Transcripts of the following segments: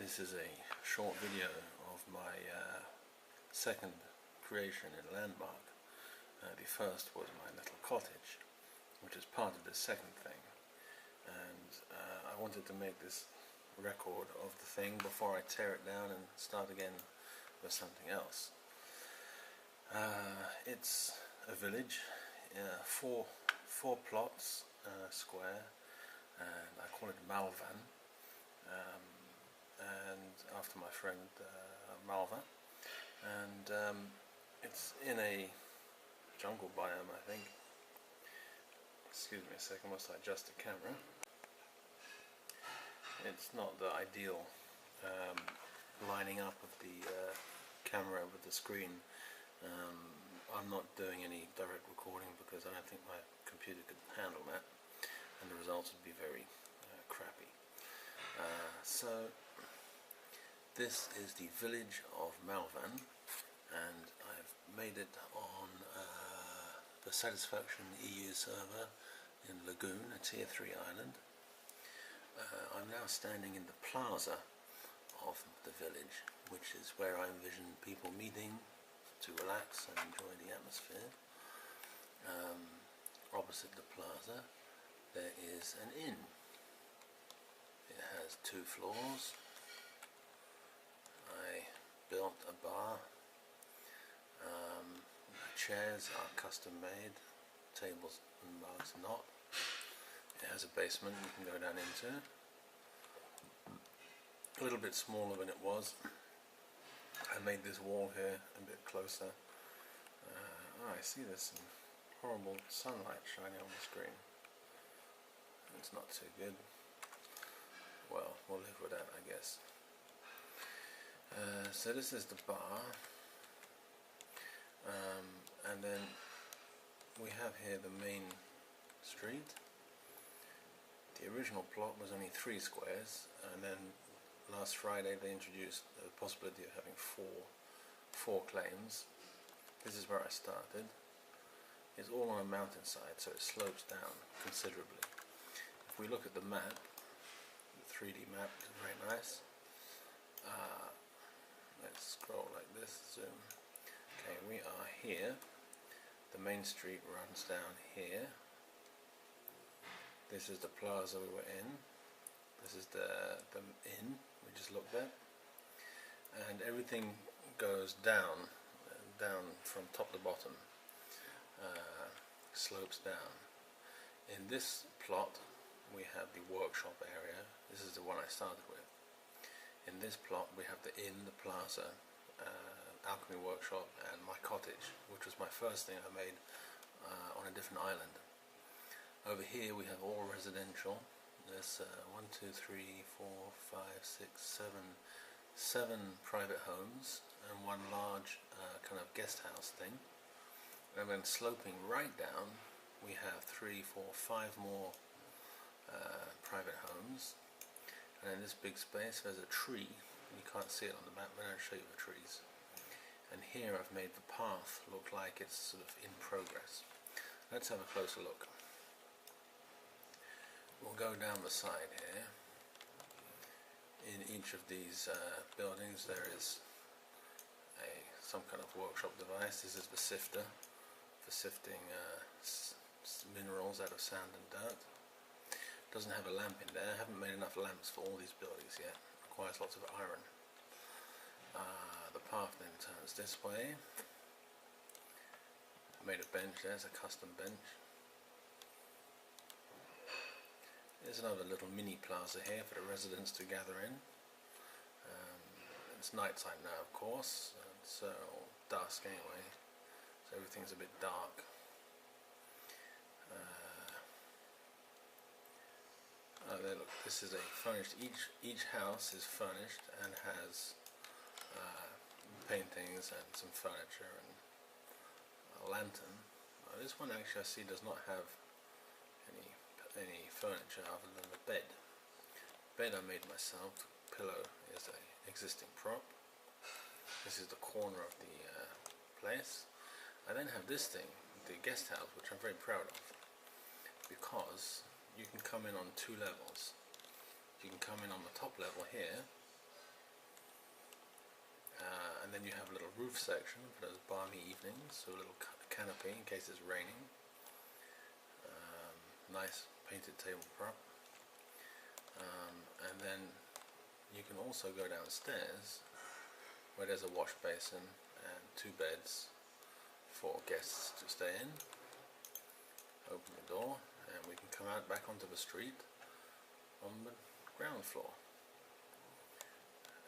This is a short video of my second creation in Landmark. The first was my little cottage, which is part of the second thing, and I wanted to make this record of the thing before I tear it down and start again with something else. It's a village, four plots square, and I call it Malwan, and after my friend Malwan, and it's in a jungle biome, I think. Excuse me a second whilst I adjust the camera. It's not the ideal lining up of the camera with the screen. I'm not doing any direct recording because I don't think my computer could handle that, and the results would be very crappy. So this is the village of Malwan, and I've made it on the Satisfaction EU server in Lagoon, a tier 3 island. I'm now standing in the plaza of the village, which is where I envision people meeting to relax and enjoy the atmosphere. Opposite the plaza there is an inn. It has 2 floors. I built a bar. Chairs are custom made, tables and mugs not. It has a basement you can go down into. A little bit smaller than it was. I made this wall here a bit closer. I see there's some horrible sunlight shining on the screen. It's not too good. Well, we'll live with that, I guess. So this is the bar, and then we have here the main street. The original plot was only 3 squares, and then last Friday they introduced the possibility of having four claims. This is where I started. It's all on a mountainside, so it slopes down considerably. If we look at the map, the 3D map is very nice. Let's scroll like this, zoom. Okay, we are here. The main street runs down here. This is the plaza we were in. This is the inn we just looked at. And everything goes down from top to bottom. Slopes down. In this plot we have the workshop area. This is the one I started with. In this plot we have the inn, the plaza, alchemy workshop, and my cottage, which was my first thing I made on a different island. Over here we have all residential. There's 1, 2, 3, 4, 5, 6, 7 private homes and 1 large kind of guest house thing. And then sloping right down we have 3, 4, 5 more private homes. And in this big space there's a tree. You can't see it on the map, but I'll show you the trees. And here I've made the path look like it's sort of in progress. Let's have a closer look. We'll go down the side here. In each of these buildings there is some kind of workshop device. This is the sifter for sifting minerals out of sand and dirt. Doesn't have a lamp in there. I haven't made enough lamps for all these buildings yet. Requires lots of iron. The path then turns this way. I made a bench. There's a custom bench. There's another little mini plaza here for the residents to gather in. It's night time now, of course. It's dusk anyway, so everything's a bit dark. There, look, this is a furnished. Each house is furnished and has paintings and some furniture and a lantern. This one actually I see does not have any furniture other than the bed. Bed I made myself. The pillow is an existing prop. This is the corner of the place. I then have this thing, the guest house, which I'm very proud of, because you can come in on 2 levels. You can come in on the top level here, and then you have a little roof section for those balmy evenings, so a little canopy in case it's raining. Nice painted table prop. And then you can also go downstairs where there's a wash basin and 2 beds for guests to stay in. Open the door and we can come out back onto the street on the ground floor.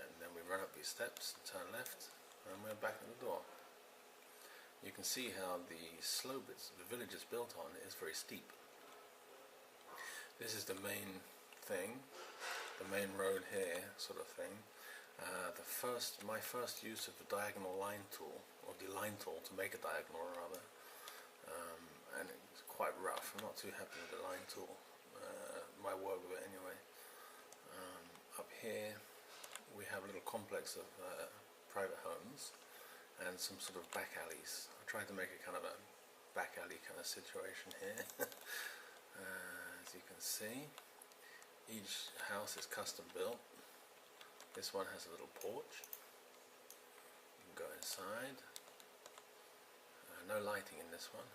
And then we run up these steps and turn left and we're back at the door. You can see how the slope the village is built on is very steep. This is the main thing, the main road here, sort of thing. My first use of the diagonal line tool, or the line tool to make a diagonal rather, and it's quite rough. I'm not too happy with the line tool, my work with it anyway. Up here we have a little complex of private homes and some sort of back alleys. I tried to make a kind of a back alley kind of situation here. As you can see, each house is custom built. This one has a little porch. You can go inside. No lighting in this one.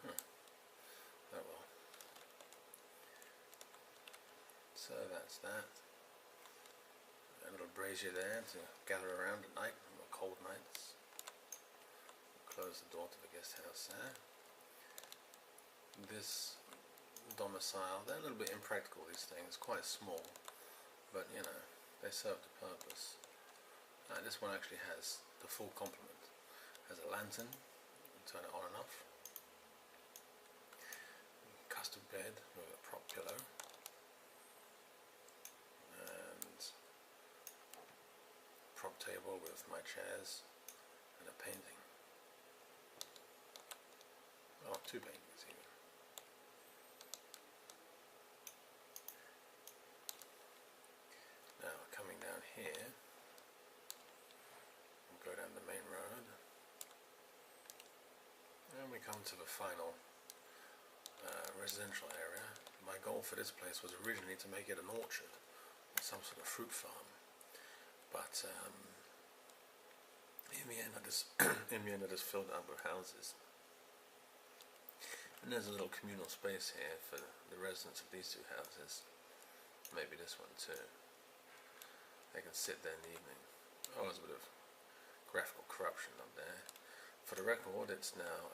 Oh well. So that's that. A little brazier there to gather around at night on the cold nights. Close the door to the guest house there. This domicile, they're a little bit impractical, these things, quite small, but you know, they serve the purpose. This one actually has the full complement. Has a lantern, you turn it on and off. Custom bed with a prop pillow. And prop table with my chairs and a painting. Oh, 2 paintings even. Now coming down here, we'll go down the main road, and we come to the final residential area. My goal for this place was originally to make it an orchard, or some sort of fruit farm, but in the end I just filled it up with houses. And there's a little communal space here for the residents of these 2 houses, maybe this one too. They can sit there in the evening. Oh, there's a bit of graphical corruption up there. For the record, it's now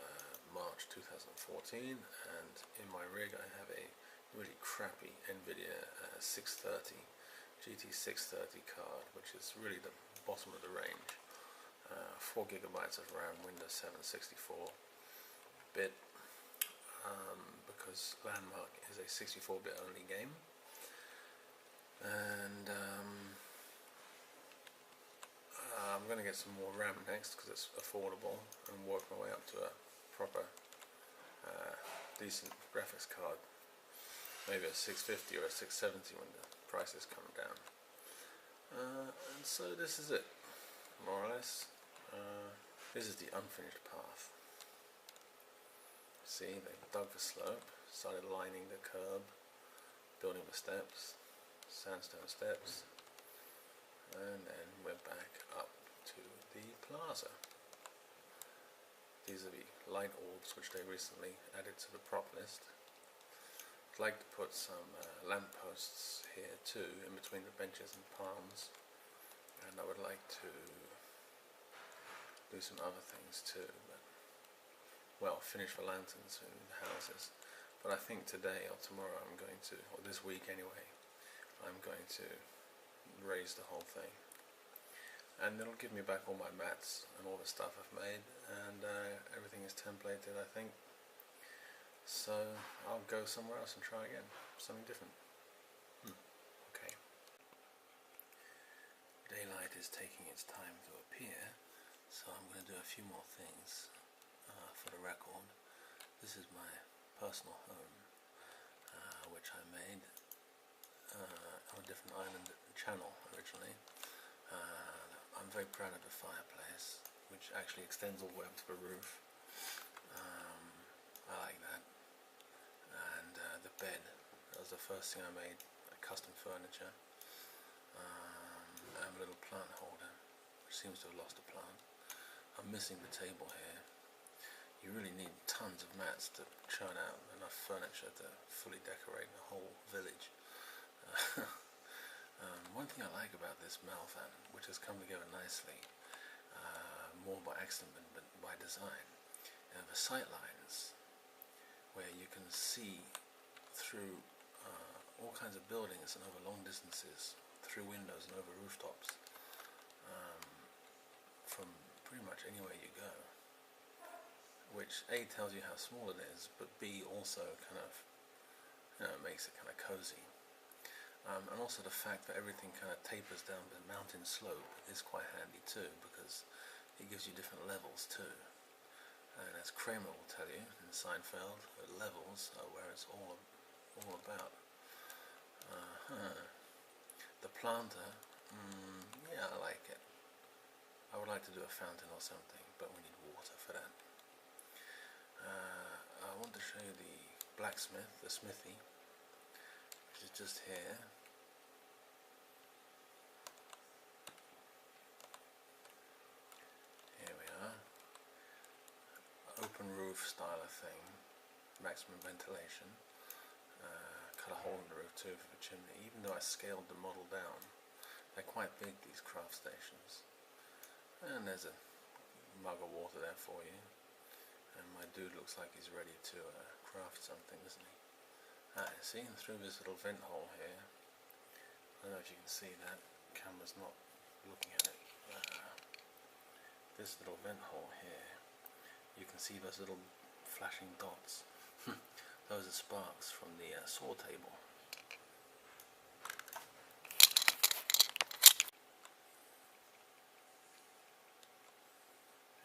March 2014, and in my rig I have a really crappy NVIDIA 630 GT 630 card, which is really the bottom of the range. 4 gigabytes of RAM, Windows 7 64-bit, because Landmark is a 64-bit only game, and I'm going to get some more RAM next because it's affordable, and work my way up to a proper decent graphics card, maybe a 650 or a 670 when the prices come down. And so this is it, more or less. This is the unfinished path. See, they dug the slope, started lining the curb, building the steps, sandstone steps, and then we're back up to the plaza. These are the light orbs which they recently added to the prop list. I'd like to put some lamp posts here too, in between the benches and palms, and I would like to do some other things too, but, well, finish the lanterns in the houses. But I think today or tomorrow I'm going to, or this week anyway, I'm going to raise the whole thing. And it'll give me back all my mats and all the stuff I've made, and everything is templated, I think. So I'll go somewhere else and try again, something different. Okay. Daylight is taking its time to appear, so I'm going to do a few more things for the record. This is my personal home, which I made on a different island channel originally. I'm very proud of the fireplace, which actually extends all the way up to the roof. I like that. And the bed, that was the first thing I made, custom furniture. And a little plant holder, which seems to have lost a plant. I'm missing the table here. You really need tons of mats to churn out enough furniture to fully decorate the whole village. One thing I like about this Malwan, which has come together nicely, more by accident but by design, the sight lines, where you can see through all kinds of buildings and over long distances, through windows and over rooftops, from pretty much anywhere you go, which A, tells you how small it is, but B, also kind of, makes it kind of cozy. And also the fact that everything kind of tapers down the mountain slope is quite handy too, because it gives you different levels too. And as Kramer will tell you in Seinfeld, levels are where it's all about. The planter, yeah, I like it. I would like to do a fountain or something, but we need water for that. I want to show you the blacksmith, the smithy, which is just here. Here we are. Open roof style of thing, maximum ventilation. Cut a hole in the roof too for the chimney, even though I scaled the model down. They're quite big, these craft stations. And there's a mug of water there for you. And my dude looks like he's ready to craft something, isn't he? See, through this little vent hole here, I don't know if you can see that, camera's not looking at it. This little vent hole here, you can see those little flashing dots. Those are sparks from the saw table.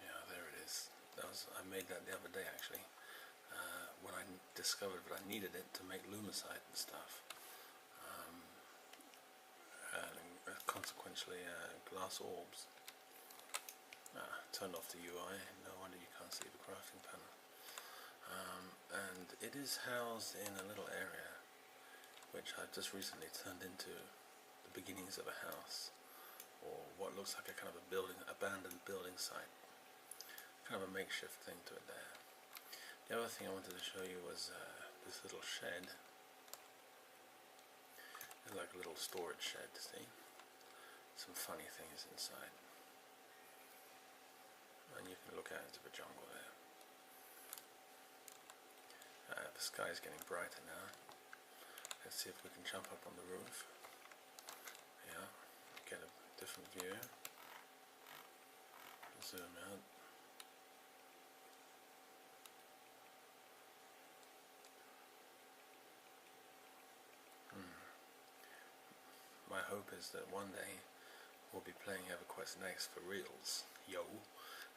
Yeah, there it is. I made that the other day actually, when I discovered that I needed it to make lumicide and stuff. And consequently, glass orbs. Turned off the UI, no wonder you can't see the crafting panel. And it is housed in a little area which I've just recently turned into the beginnings of a house, or what looks like a kind of a abandoned building site. Kind of a makeshift thing to it there. The other thing I wanted to show you was this little shed. It's like a little storage shed, see? Some funny things inside. And you can look out into the jungle there. The sky's getting brighter now. Let's see if we can jump up on the roof. Yeah, get a different view. Zoom out. My hope is that one day we'll be playing EverQuest Next for reals, yo,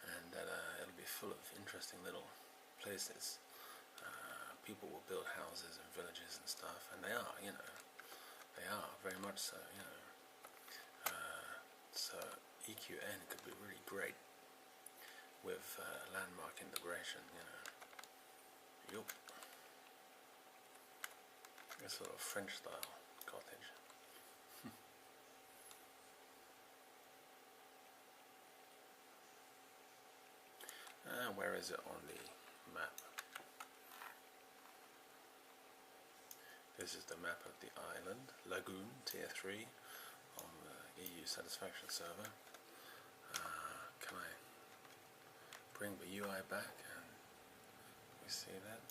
and that it'll be full of interesting little places. People will build houses and villages and stuff, and they are, they are very much so, So EQN could be really great with landmark integration, Yup. A sort of French style cottage. Where is it on the map? This is the map of the island, Lagoon, tier 3, on the EU satisfaction server. Can I bring the UI back and we see that?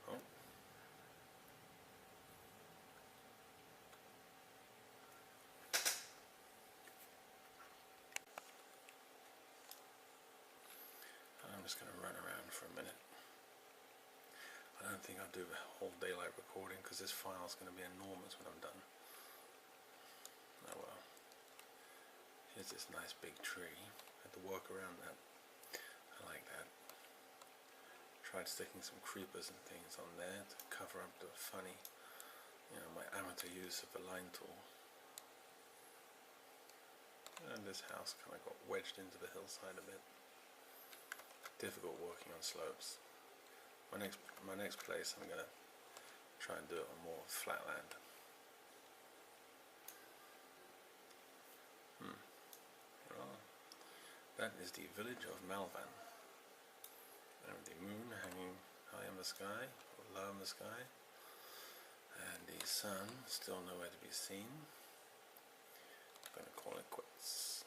Oh. I'm just going to run around for a minute. I don't think I'll do the whole daylight recording because this file is going to be enormous when I'm done. Oh well. Here's this nice big tree. I had to work around that. I like that. Tried sticking some creepers and things on there to cover up the funny, my amateur use of the line tool. And this house kind of got wedged into the hillside a bit. Difficult working on slopes. My next place I'm gonna try and do it on more flat land. Well, That is the village of Malwan. And the moon hanging high in the sky, or low in the sky, and the sun still nowhere to be seen. I'm going to call it quits.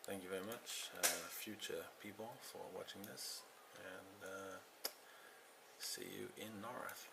Thank you very much, future people, for watching this, and see you in North.